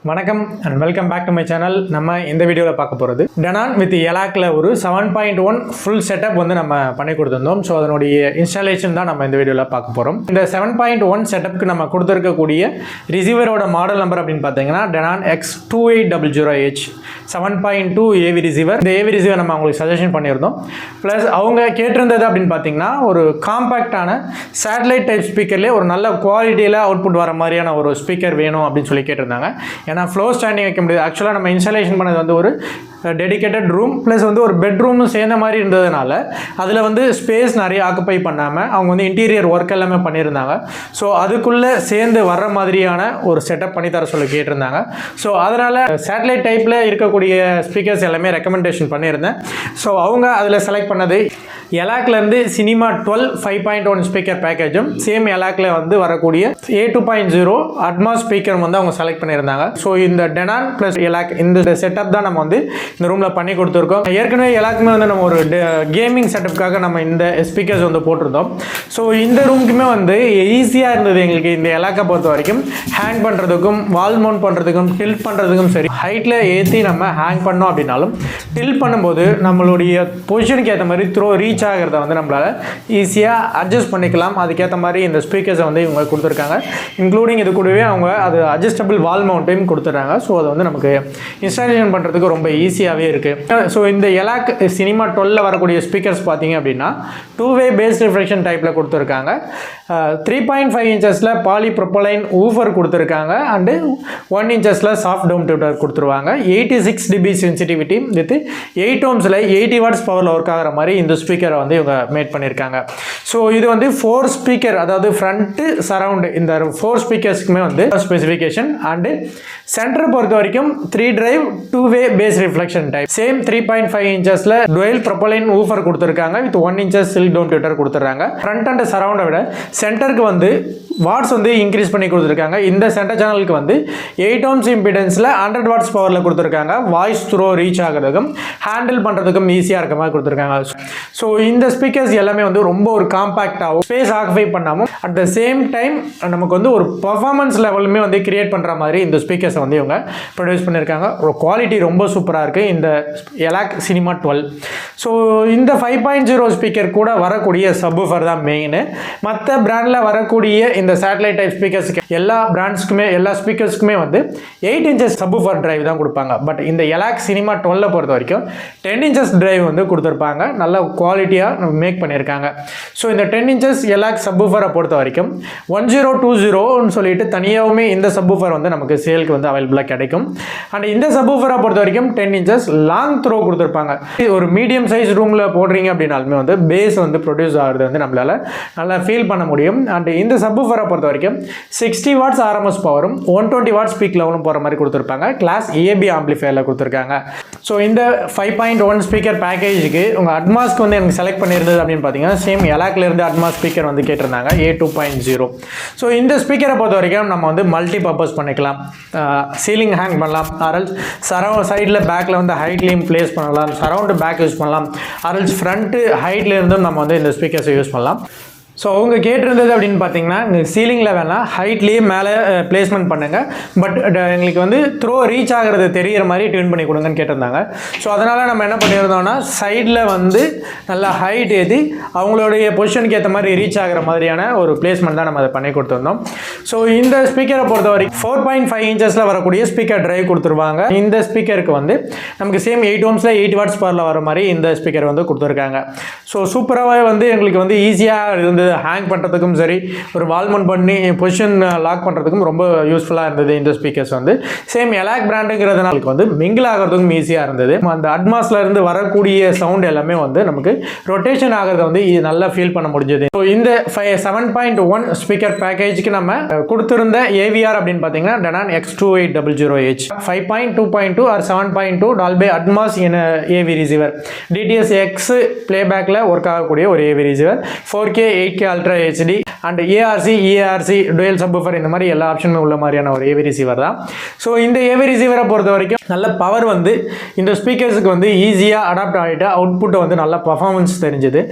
வணக்கம் and welcome back to my channel. நம்ம இந்த வீடியோவில் பார்க்க போகிறது டெனான் வித் எலாக்ல ஒரு 7.1 ஃபுல் செட்டப் வந்து நம்ம பண்ணி கொடுத்துருந்தோம். ஸோ அதனுடைய இன்ஸ்டாலேஷன் தான் நம்ம இந்த வீடியோவில் பார்க்க போகிறோம். இந்த 7.1 செட்டப்புக்கு நம்ம கொடுத்துருக்கக்கூடிய ரிசீவரோட மாடல் நம்பர் அப்படின்னு பார்த்தீங்கன்னா டெனான் X2800H 7.2 ஏவி ரிசீவர். இந்த ஏவி ரிசீவர் நம்ம அவங்களுக்கு சஜஷன் பண்ணியிருந்தோம். ப்ளஸ் அவங்க கேட்டிருந்தது அப்படின்னு பார்த்தீங்கன்னா ஒரு காம்பேக்டான சேட்டலைட் டைப் ஸ்பீக்கர்லேயே ஒரு நல்ல குவாலிட்டியில் அவுட்புட் வர மாதிரியான ஒரு ஸ்பீக்கர் வேணும் அப்படின்னு சொல்லி கேட்டிருந்தாங்க. ஏன்னா ஃப்ளோ ஸ்டாண்டிங் வைக்க முடியாது. ஆக்சுவலாக நம்ம இன்ஸ்டாலேஷன் பண்ணது வந்து ஒரு டெடிக்கேட்டட் ரூம் ப்ளஸ் வந்து ஒரு பெட்ரூமும் சேர்ந்த மாதிரி இருந்ததுனால அதில் வந்து ஸ்பேஸ் நிறைய ஆக்குப்பை பண்ணாமல் அவங்க வந்து இன்டீரியர் ஒர்க் எல்லாமே பண்ணியிருந்தாங்க. ஸோ அதுக்குள்ளே சேர்ந்து வர்ற மாதிரியான ஒரு செட்டப் பண்ணி தர சொல்லி கேட்டிருந்தாங்க. ஸோ அதனால் சேட்டலைட் டைப்பில் இருக்கக்கூடிய ஸ்பீக்கர்ஸ் எல்லாமே ரெக்கமெண்டேஷன் பண்ணியிருந்தேன். ஸோ அவங்க அதில் செலக்ட் பண்ணது எலாக்லேருந்து சினிமா 12 5.1 ஸ்பீக்கர் பேக்கேஜும் சேம் எலாக்ல வந்து வரக்கூடிய A2.0 அட்மாஸ் ஸ்பீக்கர் வந்து அவங்க செலக்ட் பண்ணியிருந்தாங்க. ஸோ இந்த டெனான் ப்ளஸ் எலாக் இந்த செட்டப் தான் நம்ம வந்து இந்த ரூமில் பண்ணி கொடுத்துருக்கோம். ஏற்கனவே எல்லாருக்குமே வந்து நம்ம ஒரு கேமிங் செட்டப்புக்காக நம்ம இந்த ஸ்பீக்கர்ஸ் வந்து போட்டிருந்தோம். ஸோ இந்த ரூமுக்குமே வந்து ஈஸியாக இருந்தது எங்களுக்கு இந்த எலாக்கை பொறுத்த வரைக்கும். ஹேங் பண்ணுறதுக்கும் வால் மவுண்ட் பண்ணுறதுக்கும் டில்ட் பண்ணுறதுக்கும் சரி, ஹைட்டில் ஏற்றி நம்ம ஹேங் பண்ணோம் அப்படின்னாலும் டில்ட் பண்ணும்போது நம்மளுடைய பொசிஷனுக்கு ஏற்ற மாதிரி ரீச் ஆகிறத வந்து நம்மளால் ஈஸியாக அட்ஜஸ்ட் பண்ணிக்கலாம். அதுக்கேற்ற மாதிரி இந்த ஸ்பீக்கர்ஸை வந்து இவங்க கொடுத்துருக்காங்க. இன்க்ளூடிங் இது கூடவே அவங்க அது அட்ஜஸ்டபிள் வால் மவுண்ட்டையும் கொடுத்துட்றாங்க. ஸோ அது வந்து நமக்கு இன்ஸ்டாலேஷன் பண்ணுறதுக்கு ரொம்ப ஈஸியாகவே இருக்குது. ஸோ இந்த எலாக் சினிமா 12 வரக்கூடிய ஸ்பீக்கர்ஸ் பார்த்தீங்க அப்படின்னா 2-வே பேஸ் ரிஃப்ளெக்ஷன் டைப்பில் கொடுத்துருக்காங்க. 3.5 இன்ச்சஸில் பாலி ப்ரொப்பலைன் ஊஃபர் கொடுத்துருக்காங்க. அண்டு 1 இன்ச்சஸில் சாஃப்ட் டோம் டியூட்டர் கொடுத்துருவாங்க. 86 dB சென்சிட்டிவிட்டி வித் 8 ohmஸில் 80 வாட்ஸ் பவரில் ஒர்க் ஆகிற மாதிரி இந்த ஸ்பீக்கரை வந்து இவங்க மேட் பண்ணியிருக்காங்க. ஸோ இது வந்து 4 ஸ்பீக்கர், அதாவது ஃப்ரண்ட்டு சரவுண்டு, இந்த 4 ஸ்பீக்கர்ஸ்க்குமே வந்து ஸ்பெசிஃபிகேஷன். அண்டு சென்டரை பொறுத்த வரைக்கும் 3 drive two way bass reflection type. Same 3.5 இன்ச்சஸில் டுவெல் ப்ரொப்பலைன் ஊஃபர் கொடுத்துருக்காங்க with 1 inches silk dome tweeter கொடுத்துட்றாங்க. ஃப்ரண்ட் அண்ட் சரவுண்டை விட சென்டருக்கு வந்து வாட்ஸ் வந்து இன்க்ரீஸ் பண்ணி கொடுத்துருக்காங்க. இந்த சென்டர் சேனலுக்கு வந்து 8 ohms இம்பிடன்ஸில் 100 வாட்ஸ் பவரில் கொடுத்துருக்காங்க. வாய்ஸ் த்ரோ ரீச் ஆகிறதுக்கும் ஹேண்டில் பண்ணுறதுக்கும் ஈஸியாக இருக்க மாதிரி கொடுத்துருக்காங்க. ஸோ இந்த ஸ்பீக்கர்ஸ் எல்லாமே வந்து ரொம்ப ஒரு காம்பேக்டாகவும் ஸ்பேஸ் ஆக்குபை பண்ணாமல் அட் த சேம் டைம் நமக்கு வந்து ஒரு பர்ஃபார்மன்ஸ் லெவலுமே வந்து கிரியேட் பண்ணுற மாதிரி இந்த ஸ்பீக்கர்ஸை வந்து இவங்க ப்ரொடியூஸ் பண்ணியிருக்காங்க. ஒரு குவாலிட்டி ரொம்ப சூப்பராக இருக்குது இந்த எலாக் சினிமா 12. ஸோ இந்த 5.0 ஸ்பீக்கர் கூட வரக்கூடிய சப்வூஃபர் தான் மெயின். மற்ற பிராண்டில் வரக்கூடிய இந்த சேட்டலைட் டைப் ஸ்பீக்கர்ஸுக்கு எல்லா பிராண்ட்ஸ்க்குமே எல்லா ஸ்பீக்கர்ஸ்க்குமே வந்து 8 இன்ச்சஸ் சப்வூஃபர் டிரைவ் தான் கொடுப்பாங்க. பட் இந்த எலாக் சினிமா 12 பொறுத்த வரைக்கும் 10 இன்ச்சஸ் டிரைவ் வந்து கொடுத்துருப்பாங்க. நல்ல குவாலிட்டியாக மேக் பண்ணியிருக்காங்க. ஸோ இந்த 10 இன்ச்சஸ் எலாக் சப்வூஃபரை பொறுத்த வரைக்கும் 1020ன்னு சொல்லிட்டு தனியாகவுமே இந்த சப்வூஃபர் வந்து நமக்கு சேலுக்கு வந்து அவைலபிளாக கிடைக்கும். அண்ட் இந்த சப்வூஃபரை பொறுத்த வரைக்கும் 10 இன்ச்சஸ் லாங் த்ரோ கொடுத்துருப்பாங்க. ஒரு மீடியம் சைஸ் ரூமில் போடுறீங்க அப்படின்னாலுமே வந்து பேஸ் வந்து ப்ரொடியூஸ் ஆகிறது வந்து நம்மளால் நல்லா ஃபீல் பண்ண முடியும். அண்ட் இந்த சப்வூஃபரை பொறுத்த வரைக்கும் 60 வாட்ஸ் ஆர்எம்எஸ் பவரும் 120 வாட்ஸ் பீக் லெவலும் போகிற மாதிரி கொடுத்துருப்பாங்க. கிளாஸ் ஏபி ஆம்பிளிஃபையரில் கொடுத்துருக்காங்க. ஸோ இந்த 5.1 ஸ்பீக்கர் பேக்கேஜுக்கு உங்கள் அட்மாஸ்க்கு வந்து எனக்கு செலக்ட் பண்ணியிருந்தது அப்படின்னு பார்த்தீங்கன்னா சேம் எலாக்லேருந்து அட்மாஸ் ஸ்பீக்கர் வந்து கேட்டிருந்தாங்க A2.0. ஸோ இந்த ஸ்பீக்கரை பொறுத்த வரைக்கும் நம்ம வந்து மல்டி பர்பஸ் பண்ணிக்கலாம். சீலிங் ஹேங் பண்ணலாம், அரல்ஸ் சைடில் பேக்கில் வந்து ஹைட்லேயும் பிளேஸ் பண்ணலாம், சரவுண்டு பேக் யூஸ் பண்ணலாம், அரல்ஸ் ஃப்ரண்ட்டு ஹைட்ல இருந்தும் நம்ம வந்து இந்த ஸ்பீக்கர்ஸை யூஸ் பண்ணலாம். ஸோ அவங்க கேட்டிருந்தது அப்படின்னு பார்த்தீங்கன்னா சீலிங்கில் வேணால் ஹைட்லேயே மேலே பிளேஸ்மெண்ட் பண்ணுங்கள், பட் எங்களுக்கு வந்து த்ரோ ரீச் ஆகிறது தெரிகிற மாதிரி டியூன் பண்ணி கொடுங்கன்னு கேட்டிருந்தாங்க. ஸோ அதனால் நம்ம என்ன பண்ணியிருந்தோம்னா சைடில் வந்து நல்லா ஹைட் ஏற்றி அவங்களுடைய பொசிஷனுக்கு ஏற்ற மாதிரி ரீச் ஆகிற மாதிரியான ஒரு பிளேஸ்மெண்ட் தான் நம்ம அதை பண்ணி கொடுத்துருந்தோம். ஸோ இந்த ஸ்பீக்கரை பொறுத்த வரைக்கும் 4.5 இன்ச்சஸில் வரக்கூடிய ஸ்பீக்கர் டிரைவ் கொடுத்துருவாங்க. இந்த ஸ்பீக்கருக்கு வந்து நமக்கு சேம் 8 ohmஸில் 80 வாட்ஸ் பவரில் வர மாதிரி இந்த ஸ்பீக்கர் வந்து கொடுத்துருக்காங்க. ஸோ சூப்பராகவே வந்து எங்களுக்கு வந்து ஈஸியாக இருந்து ஹேங் பண்ணுறதுக்கும் சரி, ஒரு வால் மவுண்ட் பண்ணி பொசிஷன் லாக் பண்ணுறதுக்கும் ரொம்ப யூஸ்ஃபுல்லாக இருந்தது. இந்த ஸ்பீக்கர்ஸ் வந்து சேம் எலாக் பிராண்டுங்கிறதுனால வந்து மிங்கிள் ஆகிறதுக்கும் ஈஸியாக இருந்தது. அந்த அட்மாஸ்ல இருந்து வரக்கூடிய சவுண்ட் எல்லாமே வந்து நமக்கு ரொட்டேஷன் ஆகிறத வந்து நல்லா ஃபீல் பண்ண முடிஞ்சது. ஸோ இந்த 7.1 ஸ்பீக்கர் பேக்கேஜுக்கு நம்ம கொடுத்துருந்த ஏவிஆர் அப்படின்னு பார்த்தீங்கன்னா Denon X2800H 5.2.2 or 7.2 Dolby Atmos AV receiver. DTS X பிளேபேக்கில் ஒர்க் ஆகக்கூடிய ஒரு AV receiver. 4K 8K ultra HD and ARC dual subwoofer இந்த மாதிரி எல்லா ஆப்ஷனுமே உள்ள மாதிரியான ஒரு ஏவி ரிசீவர் தான். ஸோ இந்த ஏவி ரிசீவரை பொறுத்த வரைக்கும் நல்ல பவர் வந்து இந்த ஸ்பீக்கர்ஸுக்கு வந்து ஈஸியாக அடாப்ட் ஆகிட்டு அவுட்புட்டை வந்து நல்ல பர்ஃபார்மன்ஸ் தெரிஞ்சுது.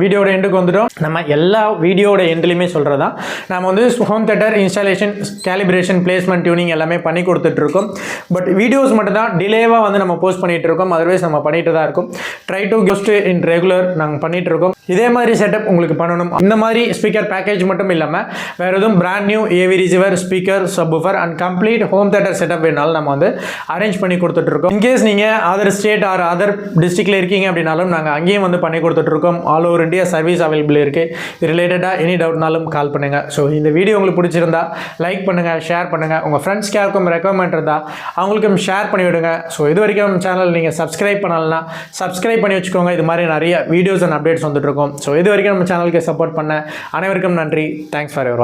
வீடியோட எண்டுக்கு வந்துட்டோம். நம்ம எல்லா வீடியோட எண்ட்லையுமே சொல்கிறதா நம்ம வந்து home theatre installation, calibration, placement, tuning எல்லாமே பண்ணி கொடுத்துட்ருக்கோம். பட் வீடியோஸ் மட்டும் தான் டிலேவாக வந்து நம்ம போஸ்ட் பண்ணிகிட்டு இருக்கோம். அதர்வைஸ் நம்ம பண்ணிட்டு தான் இருக்கோம். Try to guest in regular நாங்கள் பண்ணிகிட்டு இருக்கோம். இதே மாதிரி செட்டப் உங்களுக்கு பண்ணணும், இந்த மாதிரி ஸ்பீக்கர் பேக்கேஜ் மட்டும் இல்லாமல் வேறு எதுவும் brand new AV receiver, speaker, subwoofer and complete home theatre setup வேணாலும் நம்ம வந்து அரேஞ்ச் பண்ணி கொடுத்துட்ருக்கோம். இன்கேஸ் நீங்கள் அதர் ஸ்டேட் ஆர் அதர் டிஸ்ட்ரிக்டில் இருக்கீங்க அப்படின்னாலும் நாங்கள் அங்கேயும் வந்து பண்ணி கொடுத்துட்ருக்கோம். All over India service available இருக்குது. இது ரிலேட்டடாக எனி டவுட்னாலும் கால் பண்ணுங்கள். ஸோ இந்த வீடியோ உங்களுக்கு பிடிச்சிருந்தா லைக் பண்ணுங்கள், ஷேர் பண்ணுங்கள். உங்கள் ஃப்ரெண்ட்ஸ்க்கு யாருக்கும் ரெக்கமெண்ட் இருந்தால் அவங்களுக்கும் ஷேர் பண்ணிவிடுங்க. ஸோ இது வரைக்கும் சேனல் நீங்கள் சப்ஸ்கிரைப் பண்ணலன்னா சப்ஸ்கிரைப் பண்ணி வச்சுக்கோங்க. இது மாதிரி நிறைய வீடியோஸ் அண்ட் அப்டேட்ஸ் வந்துட்டு இருக்கும். ஸோ இது வரைக்கும் நம்ம சேனலுக்கு சப்போர்ட் பண்ண அனைவருக்கும் நன்றி. Thanks for your watch.